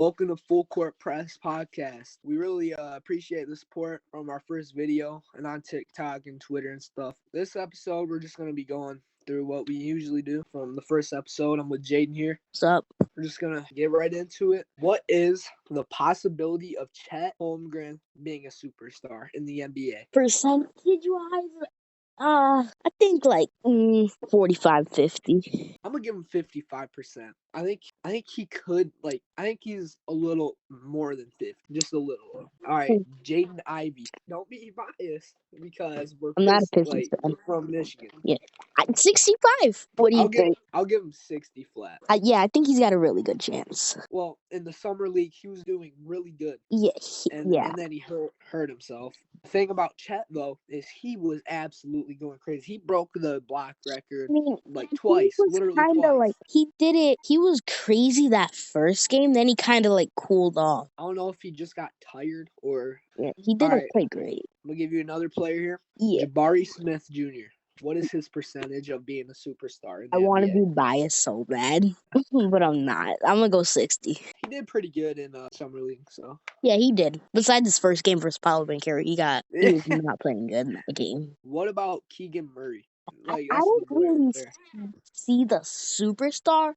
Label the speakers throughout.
Speaker 1: Welcome to Full Court Press Podcast. We really appreciate the support from our first video and on TikTok and Twitter and stuff. This episode, we're just going to be going through what we usually do from the first episode. I'm with Jaden here.
Speaker 2: What's up?
Speaker 1: We're just going to get right into it. What is the possibility of Chet Holmgren being a superstar in the NBA?
Speaker 2: Percentage-wise, I think like 45, 50.
Speaker 1: I'm going to give him 55%. I think he could, I think he's a little more than 50, just a little. All right, Jaden Ivey. Don't be biased because
Speaker 2: I'm not a Pistons fan.
Speaker 1: we're from Michigan.
Speaker 2: Yeah, 65. What do you think?
Speaker 1: I'll give him 60 flat.
Speaker 2: I think he's got a really good chance.
Speaker 1: Well, in the summer league, he was doing really good.
Speaker 2: Yeah,
Speaker 1: and then he hurt himself. The thing about Chet though is he was absolutely going crazy. He broke the block record twice, literally twice.
Speaker 2: He did it. He was crazy that first game. Then he kind of cooled off.
Speaker 1: I don't know if he just got tired or.
Speaker 2: Yeah, he didn't play great.
Speaker 1: I'm gonna give you another player here.
Speaker 2: Yeah,
Speaker 1: Jabari Smith Jr. What is his percentage of being a superstar in the
Speaker 2: I want to
Speaker 1: NBA?
Speaker 2: be biased so bad, but I'm not. I'm gonna go 60.
Speaker 1: He did pretty good in summer league, so.
Speaker 2: Yeah, he did. Besides his first game versus Paolo Banchero, he was not playing good in that game.
Speaker 1: What about Keegan Murray?
Speaker 2: I don't really see the superstar.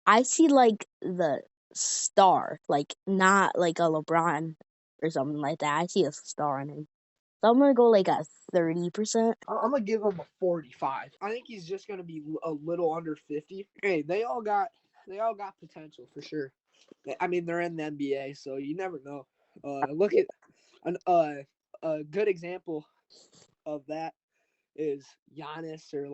Speaker 2: I see the star, not like a LeBron or something like that. I see a star in him. So I'm gonna go a 30%.
Speaker 1: I'm gonna give him a 45. I think he's just gonna be a little under 50. Hey, they all got potential for sure. I mean, they're in the NBA, so you never know. Look at a good example of that is Giannis or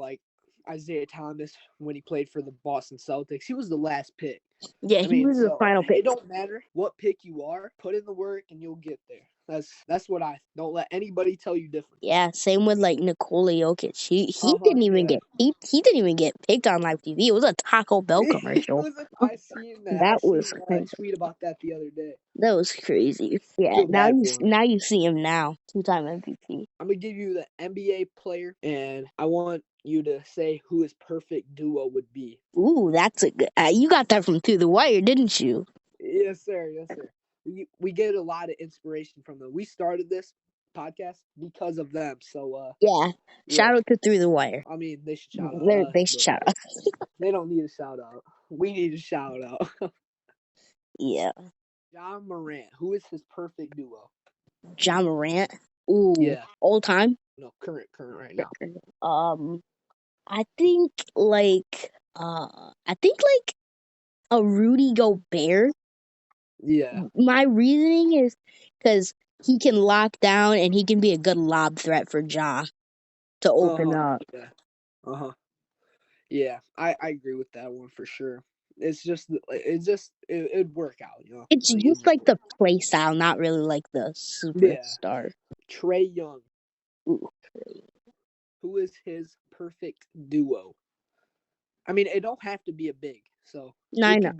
Speaker 1: Isaiah Thomas when he played for the Boston Celtics. He was the last pick.
Speaker 2: Yeah, he was the final pick.
Speaker 1: It don't matter what pick you are. Put in the work and you'll get there. That's what don't let anybody tell you different.
Speaker 2: Yeah, same with Nicola Yokic. He didn't even get he didn't even get picked on live TV. It was a Taco Bell commercial.
Speaker 1: I seen that.
Speaker 2: That was
Speaker 1: I tweet about that the other day.
Speaker 2: That was crazy. Yeah, now you see him now, 2-time MVP.
Speaker 1: I'm gonna give you the NBA player, and I want you to say who his perfect duo would be.
Speaker 2: Ooh, that's a good. You got that from Through the Wire, didn't you?
Speaker 1: Yes, sir. Yes, sir. We get a lot of inspiration from them. We started this podcast because of them. So
Speaker 2: yeah. Shout out to Through the Wire.
Speaker 1: I mean, they should shout out.
Speaker 2: They should shout out.
Speaker 1: They don't need a shout out. We need a shout out.
Speaker 2: Yeah.
Speaker 1: John Morant. Who is his perfect duo?
Speaker 2: John Morant. Ooh.
Speaker 1: Yeah.
Speaker 2: Old time.
Speaker 1: No, current right now.
Speaker 2: I think a Rudy Gobert.
Speaker 1: Yeah.
Speaker 2: My reasoning is because he can lock down and he can be a good lob threat for Ja to open up.
Speaker 1: Yeah. Yeah, I agree with that one for sure. It'd work out, you know.
Speaker 2: It's just the play style, not really the superstar.
Speaker 1: Yeah. Trae Young.
Speaker 2: Ooh.
Speaker 1: Who is his perfect duo? I mean, it don't have to be a big. So
Speaker 2: I know.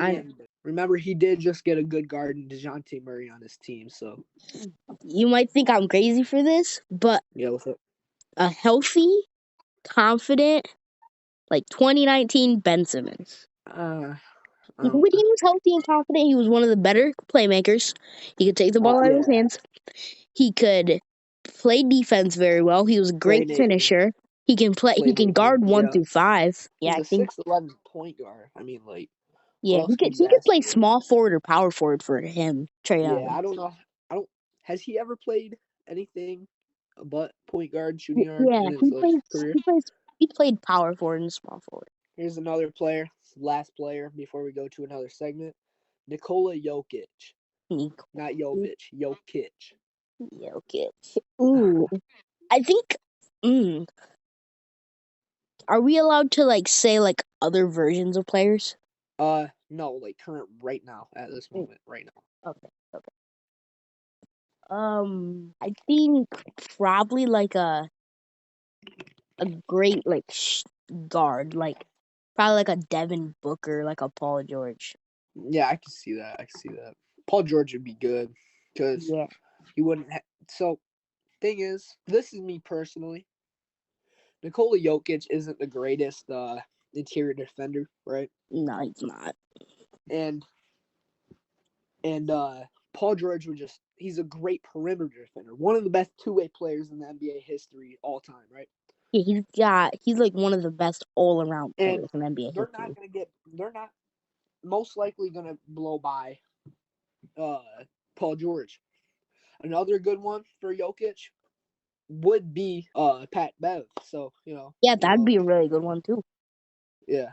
Speaker 1: Remember, he did just get a good guard in DeJounte Murray on his team. So
Speaker 2: you might think I'm crazy for this, but
Speaker 1: yeah, what's up?
Speaker 2: A healthy, confident, 2019 Ben Simmons. When he was healthy and confident, he was one of the better playmakers. He could take the ball out of his hands. He could play defense very well. He was a great finisher. He can play. He can guard 1 through 5. Yeah,
Speaker 1: he's a 6'11" point guard. I mean,
Speaker 2: yeah, he could play small forward or power forward for him. Trae Young.
Speaker 1: Yeah, I don't know. Has he ever played anything but point guard, shooting guard?
Speaker 2: Yeah, he played power forward and small forward.
Speaker 1: Here's another player, last player before we go to another segment. Nicola Yokic. Not Jovic, Yokic.
Speaker 2: Jokic. Ooh. I think are we allowed to say other versions of players?
Speaker 1: No, current right now at this moment, right now.
Speaker 2: Okay. I think probably a great guard, probably a Devin Booker, a Paul George.
Speaker 1: Yeah, I can see that. Paul George would be good because he wouldn't. So, thing is, this is me personally. Nikola Jokic isn't the greatest interior defender, right?
Speaker 2: No, he's not.
Speaker 1: And And Paul George he's a great perimeter defender. One of the best two-way players in the NBA history all time, right?
Speaker 2: Yeah, he's like one of the best all-around
Speaker 1: And
Speaker 2: players in NBA history.
Speaker 1: they're not most likely going to blow by Paul George. Another good one for Jokic would be Pat Bev. So,
Speaker 2: Yeah, that'd be a really good one too.
Speaker 1: Yeah.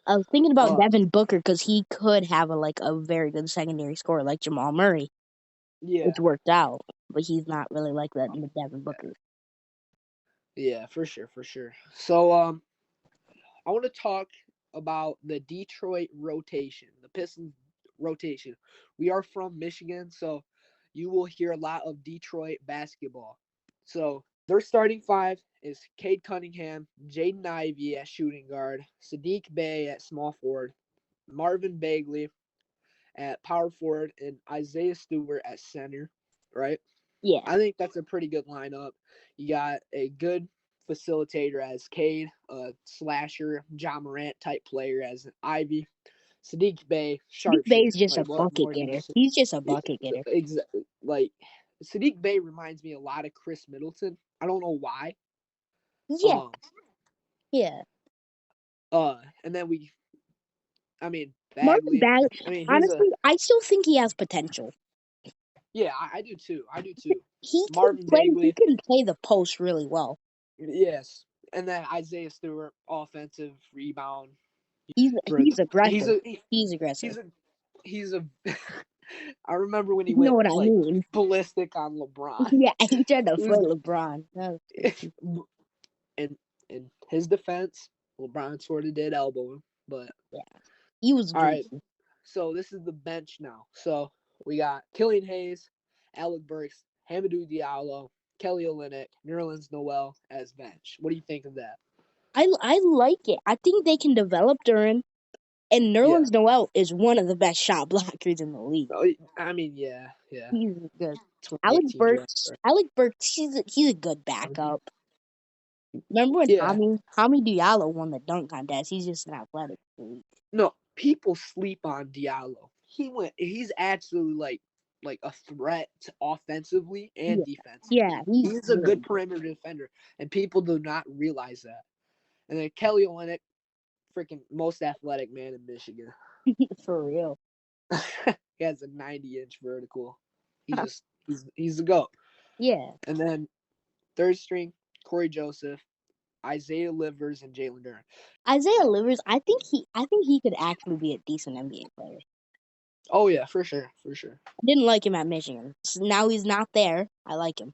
Speaker 2: I was thinking about Devin Booker because he could have a very good secondary scorer like Jamal Murray.
Speaker 1: Yeah.
Speaker 2: It's worked out, but he's not really like that in the Devin Booker.
Speaker 1: Yeah, for sure. So, I want to talk about the Detroit rotation, the Pistons rotation. We are from Michigan, so you will hear a lot of Detroit basketball. So their starting five is Cade Cunningham, Jaden Ivey at shooting guard, Sadiq Bey at small forward, Marvin Bagley at power forward, and Isaiah Stewart at center, right?
Speaker 2: Yeah.
Speaker 1: I think that's a pretty good lineup. You got a good facilitator as Cade, a slasher, John Morant type player as Ivy, Sadiq Bey,
Speaker 2: Sadiq Bey is
Speaker 1: sharpshooter.
Speaker 2: just a
Speaker 1: What
Speaker 2: bucket
Speaker 1: more do you
Speaker 2: getter.
Speaker 1: say?
Speaker 2: He's just a bucket getter.
Speaker 1: Exactly. Sadiq Bey reminds me a lot of Chris Middleton. I don't know why.
Speaker 2: Yeah. Yeah.
Speaker 1: And then Bagley.
Speaker 2: Honestly, I still think he has potential.
Speaker 1: Yeah, I do too.
Speaker 2: He
Speaker 1: Marvin Bagley.
Speaker 2: He can play the post really well.
Speaker 1: Yes. And then Isaiah Stewart, offensive rebound.
Speaker 2: He's aggressive. He's aggressive.
Speaker 1: He's a I remember when he
Speaker 2: you know
Speaker 1: went
Speaker 2: what I mean.
Speaker 1: ballistic on LeBron.
Speaker 2: Yeah, he tried to fight LeBron.
Speaker 1: In his defense, LeBron sort of did elbow him, but
Speaker 2: yeah, he was
Speaker 1: all right. So this is the bench now. So we got Killian Hayes, Alec Burks, Hamidou Diallo, Kelly Olynyk, Nerlens Noel as bench. What do you think of that?
Speaker 2: I like it. I think they can develop Duran, and Nerlens Noel is one of the best shot blockers in the league.
Speaker 1: Yeah.
Speaker 2: He's good. Alec Burks, he's a good backup. Remember when Hami Diallo won the dunk contest? He's just an athletic freak.
Speaker 1: No, people sleep on Diallo. He's actually like a threat offensively and defensively.
Speaker 2: Yeah,
Speaker 1: he's a good perimeter defender, and people do not realize that. And then Kelly Olynyk, freaking most athletic man in Michigan.
Speaker 2: For real.
Speaker 1: He has a 90-inch vertical. He's the GOAT.
Speaker 2: Yeah.
Speaker 1: And then third string, Corey Joseph, Isaiah Livers, and Jalen Duren.
Speaker 2: Isaiah Livers, I think he could actually be a decent NBA player.
Speaker 1: Oh yeah, for sure.
Speaker 2: I didn't like him at Michigan. So now he's not there. I like him.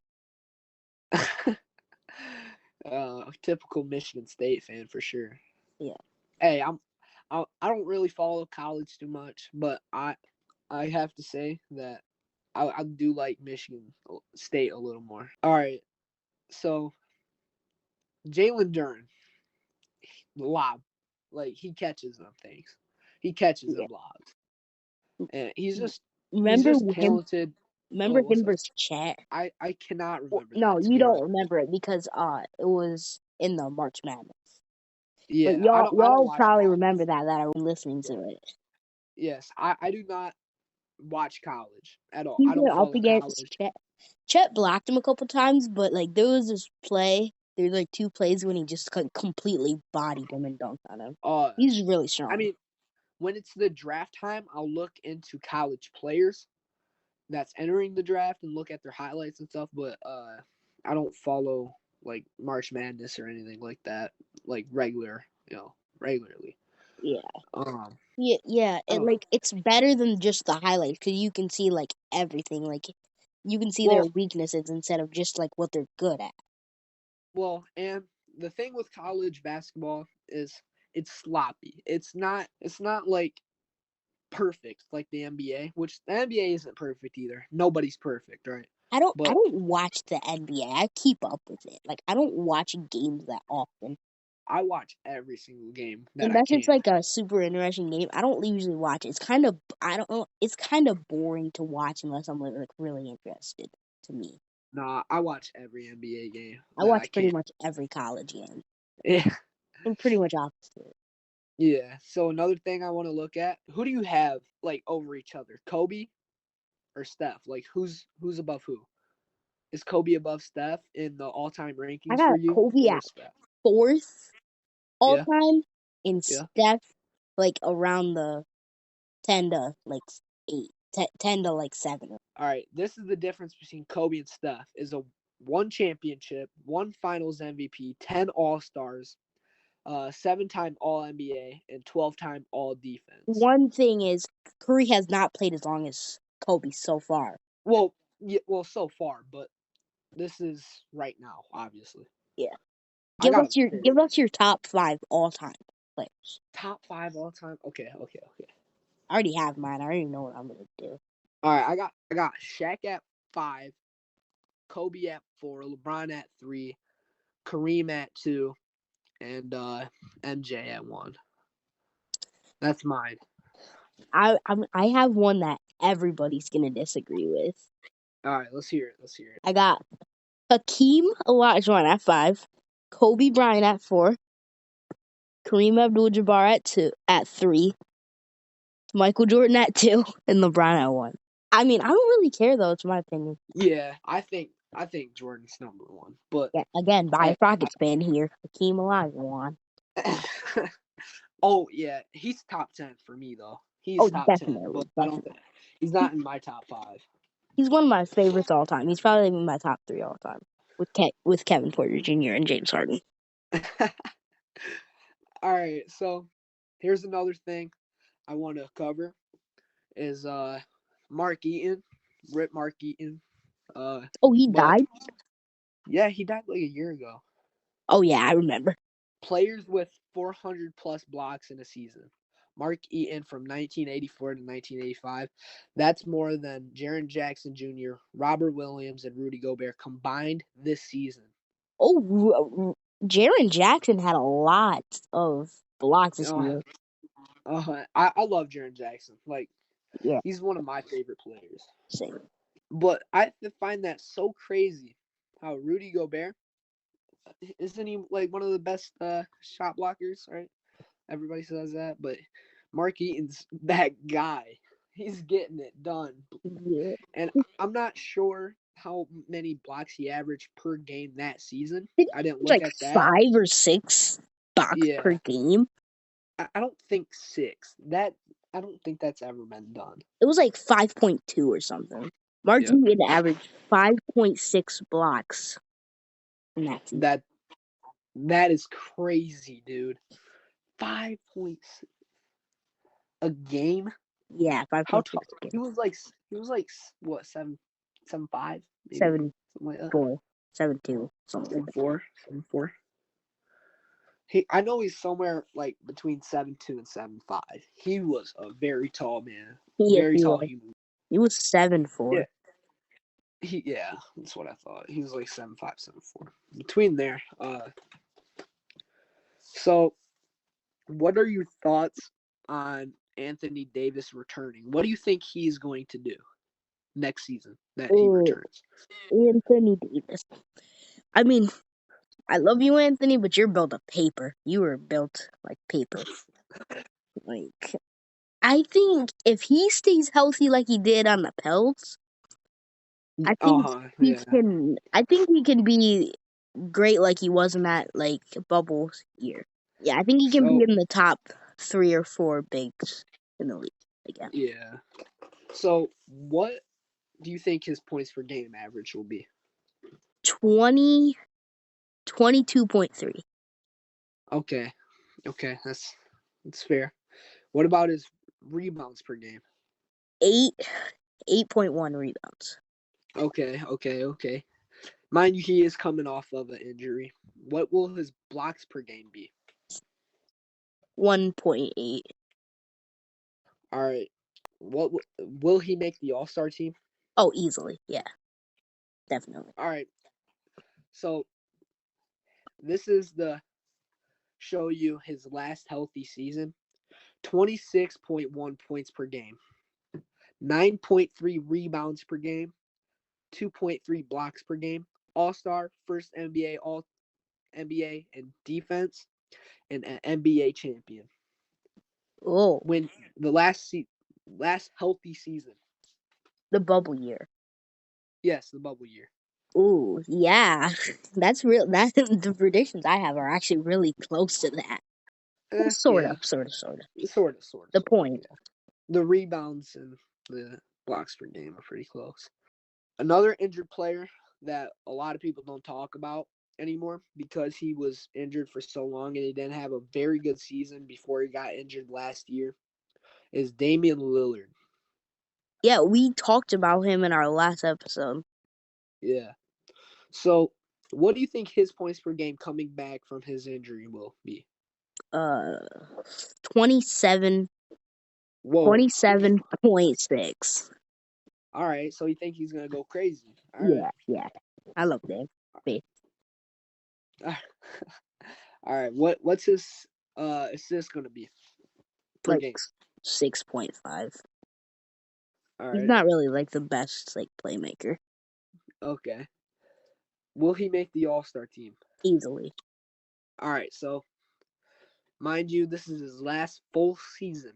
Speaker 1: Typical Michigan State fan for sure.
Speaker 2: Yeah.
Speaker 1: Hey, I don't really follow college too much, but I have to say that I do like Michigan State a little more. All right, so Jalen Duren, lob, he catches them things. He catches them lobs, and he's just talented.
Speaker 2: Remember him versus Chet?
Speaker 1: I cannot remember.
Speaker 2: No, you don't remember it because it was in the March Madness.
Speaker 1: Yeah,
Speaker 2: but y'all probably remember that are listening to it.
Speaker 1: Yes, I do not watch college at all.
Speaker 2: He
Speaker 1: I don't
Speaker 2: went up against Chet. Chet blocked him a couple times, but there was this play. There's 2 plays when he just completely bodied him and dunked on him. He's really strong.
Speaker 1: I mean, when it's the draft time, I'll look into college players that's entering the draft and look at their highlights and stuff. But I don't follow March Madness or anything like that, regularly.
Speaker 2: Yeah. Yeah. It's better than just the highlights because you can see everything. You can see their weaknesses instead of just what they're good at.
Speaker 1: Well, and the thing with college basketball is it's sloppy. It's not perfect like the NBA, which the NBA isn't perfect either. Nobody's perfect, right?
Speaker 2: I don't watch the NBA. I keep up with it. I don't watch games that often.
Speaker 1: I watch every single game
Speaker 2: unless it's a super interesting game. I don't usually watch it. It's kind of It's kind of boring to watch unless I'm really interested. To me,
Speaker 1: nah, I watch every NBA game.
Speaker 2: I watch pretty much every college game.
Speaker 1: Yeah,
Speaker 2: I'm pretty much opposite.
Speaker 1: Yeah. So another thing I want to look at, who do you have like over each other? Kobe or Steph? Like who's above who? Is Kobe above Steph in the all-time
Speaker 2: I
Speaker 1: rankings for
Speaker 2: got
Speaker 1: you
Speaker 2: Kobe
Speaker 1: or
Speaker 2: at
Speaker 1: Steph?
Speaker 2: 4th all
Speaker 1: Yeah.
Speaker 2: time, and
Speaker 1: Yeah.
Speaker 2: Steph like around the 10 to like 8, 10 to like 7.
Speaker 1: All right. This is the difference between Kobe and Steph is a one championship, one finals MVP, 10 all-stars, 7-time all NBA, and 12-time all defense.
Speaker 2: One thing is Curry has not played as long as Kobe so far.
Speaker 1: Well, yeah, well, so far, but this is right now, obviously.
Speaker 2: Yeah.
Speaker 1: I got
Speaker 2: Give us your top 5 all time players.
Speaker 1: top 5 all time. Okay.
Speaker 2: I already have mine. I already know what I'm gonna do.
Speaker 1: All right, I got Shaq at 5, Kobe at 4, LeBron at 3, Kareem at 2, and MJ at 1. That's mine.
Speaker 2: I have one that everybody's gonna disagree with.
Speaker 1: All right, let's hear it.
Speaker 2: I got Hakeem Olajuwon at 5, Kobe Bryant at 4, Kareem Abdul-Jabbar at 3, Michael Jordan at 2, and LeBron at 1. I mean, I don't really care though. It's my opinion.
Speaker 1: Yeah, I think Jordan's number 1, but
Speaker 2: Yeah, again, bias Rockets fan here. Hakeem Olajuwon.
Speaker 1: oh yeah, he's top 10 for me though. He's
Speaker 2: Oh,
Speaker 1: top 10,
Speaker 2: definitely,
Speaker 1: but I don't think he's not in my top 5.
Speaker 2: He's one of my favorites all time. He's probably in my top 3 all time with Kevin Porter Jr. and James Harden.
Speaker 1: All right, so here's another thing I want to cover is Mark Eaton, Rip Mark Eaton.
Speaker 2: He died?
Speaker 1: Yeah, he died like a year ago.
Speaker 2: Oh yeah, I remember.
Speaker 1: Players with 400 plus blocks in a season. Mark Eaton from 1984 to 1985. That's more than Jaren Jackson Jr., Robert Williams, and Rudy Gobert combined this season.
Speaker 2: Oh, Jaren Jackson had a lot of blocks this year.
Speaker 1: I love Jaren Jackson. Like,
Speaker 2: yeah,
Speaker 1: he's one of my favorite players.
Speaker 2: Same.
Speaker 1: But I find that so crazy how Rudy Gobert, isn't he like one of the best shot blockers, right? Everybody says that, but Mark Eaton's that guy. He's getting it done.
Speaker 2: Yeah.
Speaker 1: And I'm not sure how many blocks he averaged per game that season. I didn't look
Speaker 2: like
Speaker 1: at that.
Speaker 2: 5 or 6 blocks per game.
Speaker 1: I don't think 6. I don't think that's ever been done.
Speaker 2: It was like 5.2 or something. Mark Eaton averaged 5.6 blocks in that season.
Speaker 1: That is crazy, dude. 5.6 a game.
Speaker 2: Yeah, 5.6.
Speaker 1: How tall? He was like what 7'5", maybe
Speaker 2: 7
Speaker 1: something like that.
Speaker 2: 4, 7'2", something.
Speaker 1: 7'4". I know he's somewhere like between 7'2" and 7'5". He was a very tall man. Very tall human.
Speaker 2: He was 7'4".
Speaker 1: Yeah, that's what I thought. He was like 7'5", 7'4". Between there. So, what are your thoughts on Anthony Davis returning? What do you think he's going to do next season that he returns?
Speaker 2: Anthony Davis. I mean, I love you, Anthony, but you're built of paper. You were built like paper. Like, I think if he stays healthy like he did on the Pels, I think he can. I think he can be great like he was in that like bubble year. Yeah, I think he can be in the top 3 or 4 bigs in the league again.
Speaker 1: Yeah. So, what do you think his points per game average will be?
Speaker 2: 22.3.
Speaker 1: Okay, that's fair. What about his rebounds per game?
Speaker 2: 8.1 rebounds.
Speaker 1: Okay. Mind you, he is coming off of an injury. What will his blocks per game be?
Speaker 2: 1.8.
Speaker 1: All right. What will he make the All-Star team?
Speaker 2: Oh, easily. Yeah. Definitely.
Speaker 1: All right. So this is the show you his last healthy season. 26.1 points per game. 9.3 rebounds per game. 2.3 blocks per game. All-Star, first NBA All-NBA in defense, and an NBA champion.
Speaker 2: Oh,
Speaker 1: when the last healthy season.
Speaker 2: the bubble year.
Speaker 1: Yes, the bubble year.
Speaker 2: Ooh, yeah. That's real. That the predictions I have are actually really close to that. Sort of.
Speaker 1: Sort of.
Speaker 2: The point.
Speaker 1: Yeah. The rebounds and the blocks per game are pretty close. Another injured player that a lot of people don't talk about anymore because he was injured for so long and he didn't have a very good season before he got injured last year is Damien Lillard.
Speaker 2: Yeah, we talked about him in our last episode.
Speaker 1: Yeah. So, what do you think his points per game coming back from his injury will be?
Speaker 2: 27.
Speaker 1: Whoa.
Speaker 2: 27.6.
Speaker 1: All right, so you think he's gonna go crazy? All right.
Speaker 2: Yeah. I love that.
Speaker 1: All right. What's his assist gonna be per
Speaker 2: Like
Speaker 1: game?
Speaker 2: 6.5.
Speaker 1: All
Speaker 2: He's
Speaker 1: right.
Speaker 2: not really like the best like playmaker.
Speaker 1: Okay. Will he make the All-Star team?
Speaker 2: Easily.
Speaker 1: All right. So, mind you, this is his last full season.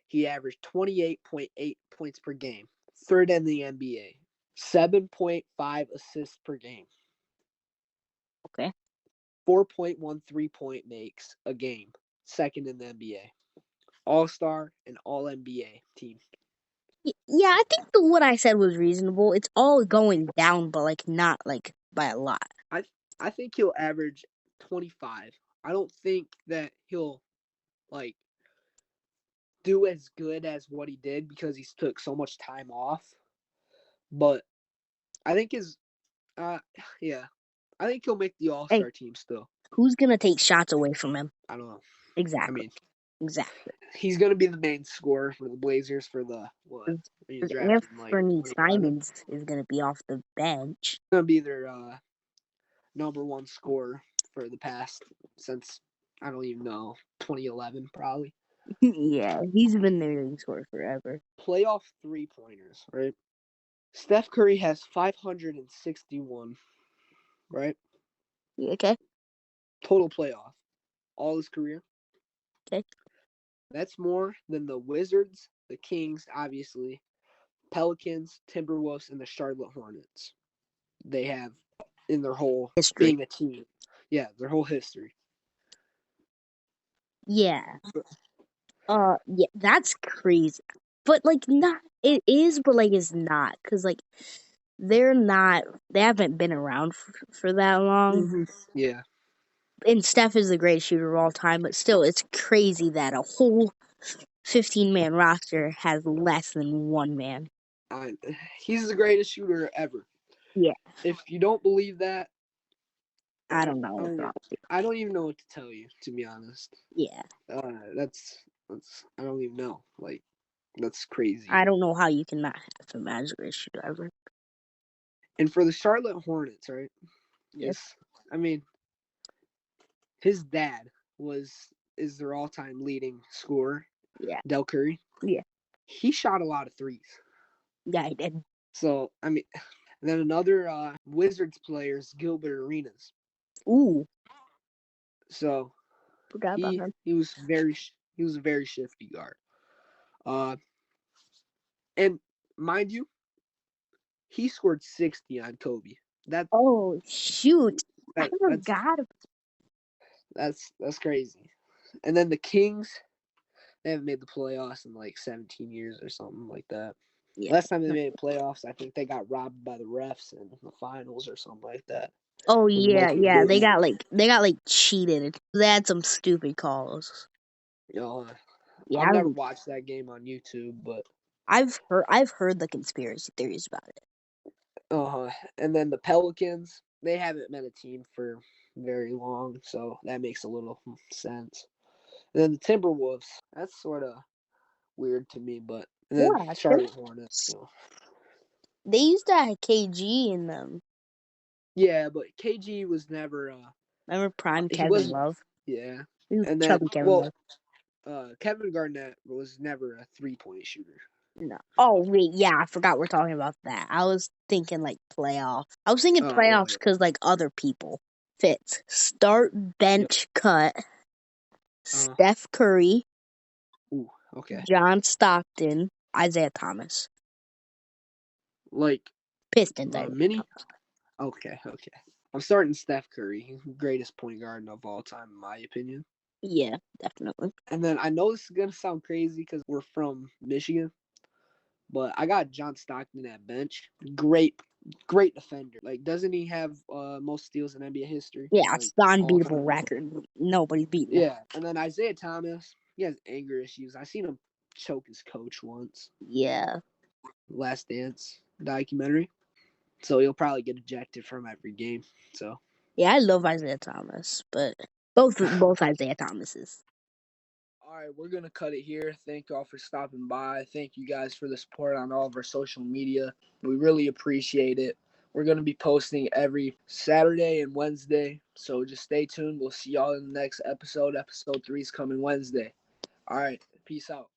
Speaker 1: He averaged 28.8 points per game, third in the NBA. 7.5 assists per game.
Speaker 2: Okay.
Speaker 1: 4.1 3-point makes a game, second in the NBA. All-Star and All-NBA team.
Speaker 2: Yeah, I think what I said was reasonable. It's all going down, but like not like by a lot.
Speaker 1: I think he'll average 25. I don't think that he'll like do as good as what he did because he took so much time off. But I think I think he'll make the All-Star team still.
Speaker 2: Who's gonna take shots away from him?
Speaker 1: I don't know.
Speaker 2: Exactly.
Speaker 1: He's gonna be the main scorer for the Blazers for the what? He's drafted
Speaker 2: Anthony Simons is gonna be off the bench.
Speaker 1: Gonna be their number one scorer for the past since I don't even know 2011 probably.
Speaker 2: Yeah, he's been their leading scorer forever.
Speaker 1: Playoff 3-pointers, right? Steph Curry has 561, right?
Speaker 2: Okay.
Speaker 1: Total playoff, all his career.
Speaker 2: Okay.
Speaker 1: That's more than the Wizards, the Kings, obviously, Pelicans, Timberwolves, and the Charlotte Hornets. They have in their whole
Speaker 2: history.
Speaker 1: Being a team. Yeah, their whole history.
Speaker 2: Yeah. Yeah, that's crazy. But like not it is, but like it's not cuz like they haven't been around for that long.
Speaker 1: Mm-hmm. Yeah.
Speaker 2: And Steph is the greatest shooter of all time, but still it's crazy that a whole 15-man roster has less than one man.
Speaker 1: He's the greatest shooter ever.
Speaker 2: Yeah.
Speaker 1: If you don't believe that,
Speaker 2: I don't know.
Speaker 1: I don't even know what to tell you, to be honest.
Speaker 2: Yeah.
Speaker 1: That's I don't even know. Like, that's crazy.
Speaker 2: I don't know how you can not have him as the greatest shooter ever.
Speaker 1: And for the Charlotte Hornets, right?
Speaker 2: Yes.
Speaker 1: I mean, his dad is their all-time leading scorer.
Speaker 2: Yeah.
Speaker 1: Del Curry.
Speaker 2: Yeah.
Speaker 1: He shot a lot of threes.
Speaker 2: Yeah, he did.
Speaker 1: So, I mean, then another Wizards player is Gilbert Arenas.
Speaker 2: Ooh.
Speaker 1: So,
Speaker 2: forgot about him.
Speaker 1: He was a very shifty guard. And mind you, he scored 60 on Kobe.
Speaker 2: Oh shoot! I forgot.
Speaker 1: That's crazy. And then the Kings, they haven't made the playoffs in like 17 years or something like that. Yeah. Last time they made playoffs, I think they got robbed by the refs in the finals or something like that.
Speaker 2: Oh yeah. They got like cheated. They had some stupid calls.
Speaker 1: I've never watched that game on YouTube, but
Speaker 2: I've heard the conspiracy theories about it.
Speaker 1: And then the Pelicans, they haven't been a team for very long, so that makes a little sense. And then the Timberwolves, that's sort of weird to me, but and then Charlotte Hornets.
Speaker 2: They used to have KG in them.
Speaker 1: Yeah, but KG was never.
Speaker 2: Remember prime Kevin Love?
Speaker 1: Yeah,
Speaker 2: and then Kevin Love.
Speaker 1: Kevin Garnett was never a 3-point shooter.
Speaker 2: No. Oh wait, yeah, I forgot we're talking about that. I was thinking like playoff. I was thinking playoffs because like other people fits. Start, bench, cut. Steph Curry,
Speaker 1: Okay.
Speaker 2: John Stockton, Isaiah Thomas.
Speaker 1: Like
Speaker 2: Pistons,
Speaker 1: mini? Okay. I'm starting Steph Curry, greatest point guard of all time, in my opinion.
Speaker 2: Yeah, definitely.
Speaker 1: And then I know this is going to sound crazy because we're from Michigan, but I got John Stockton at bench. Great defender. Like, doesn't he have most steals in NBA history?
Speaker 2: Yeah,
Speaker 1: like,
Speaker 2: it's the unbeatable record. Nobody's beating it.
Speaker 1: Yeah, and then Isaiah Thomas, he has anger issues. I seen him choke his coach once.
Speaker 2: Yeah.
Speaker 1: Last Dance documentary. So he'll probably get ejected from every game. So
Speaker 2: yeah, I love Isaiah Thomas, but both Isaiah Thomases.
Speaker 1: All right, we're going to cut it here. Thank y'all for stopping by. Thank you guys for the support on all of our social media. We really appreciate it. We're going to be posting every Saturday and Wednesday. So just stay tuned. We'll see y'all in the next episode. Episode 3 is coming Wednesday. All right. Peace out.